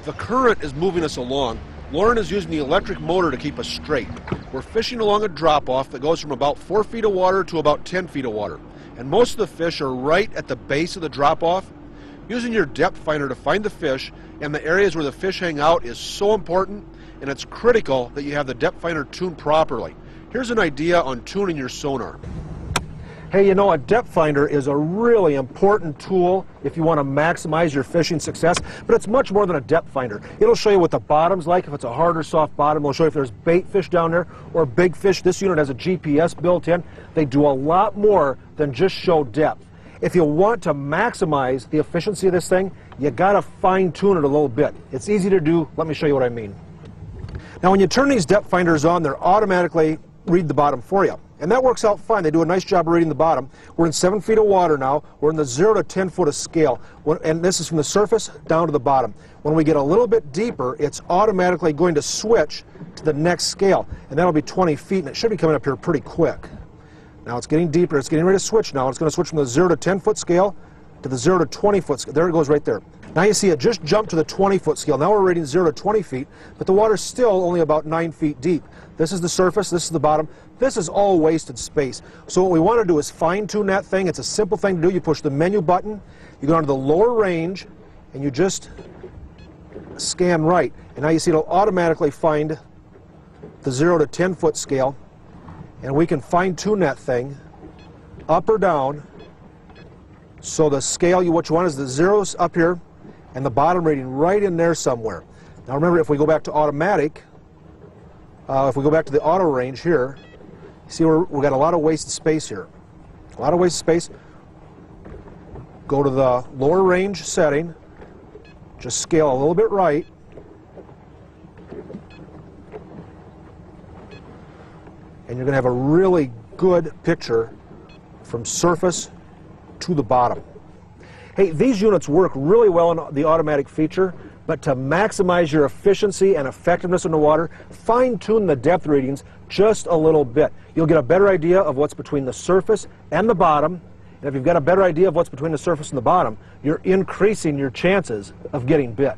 The current is moving us along. Lauren is using the electric motor to keep us straight. We're fishing along a drop-off that goes from about 4 feet of water to about 10 feet of water. And most of the fish are right at the base of the drop-off. Using your depth finder to find the fish and the areas where the fish hang out is so important, and it's critical that you have the depth finder tuned properly. Here's an idea on tuning your sonar. Hey, you know, a depth finder is a really important tool if you want to maximize your fishing success, but it's much more than a depth finder. It'll show you what the bottom's like, if it's a hard or soft bottom. It'll show you if there's bait fish down there or big fish. This unit has a GPS built in. They do a lot more than just show depth. If you want to maximize the efficiency of this thing, you got to fine tune it a little bit. It's easy to do. Let me show you what I mean. Now, when you turn these depth finders on, they're automatically read the bottom for you. And that works out fine. They do a nice job of reading the bottom. We're in 7 feet of water now. We're in the 0 to 10 foot of scale. And this is from the surface down to the bottom. When we get a little bit deeper, it's automatically going to switch to the next scale. And that'll be 20 feet, and it should be coming up here pretty quick. Now it's getting deeper. It's getting ready to switch now. It's going to switch from the 0 to 10 foot scale to the 0 to 20 foot scale. There it goes right there. Now you see it just jumped to the 20 foot scale. Now we're reading 0 to 20 feet, but the water's still only about 9 feet deep. This is the surface, this is the bottom. This is all wasted space. So what we want to do is fine tune that thing. It's a simple thing to do. You push the menu button, you go down to the lower range, and you just scan right. And now you see it'll automatically find the 0 to 10 foot scale, and we can fine tune that thing up or down. So the scale, what you want is the zeros up here and the bottom reading right in there somewhere. Now remember, if we go back to automatic, if we go back to the auto range here, see we've got a lot of wasted space here. A lot of wasted space. Go to the lower range setting, just scale a little bit right. And you're going to have a really good picture from surface to the bottom. Hey, these units work really well in the automatic feature, but to maximize your efficiency and effectiveness in the water, fine-tune the depth readings just a little bit. You'll get a better idea of what's between the surface and the bottom, and if you've got a better idea of what's between the surface and the bottom, you're increasing your chances of getting bit.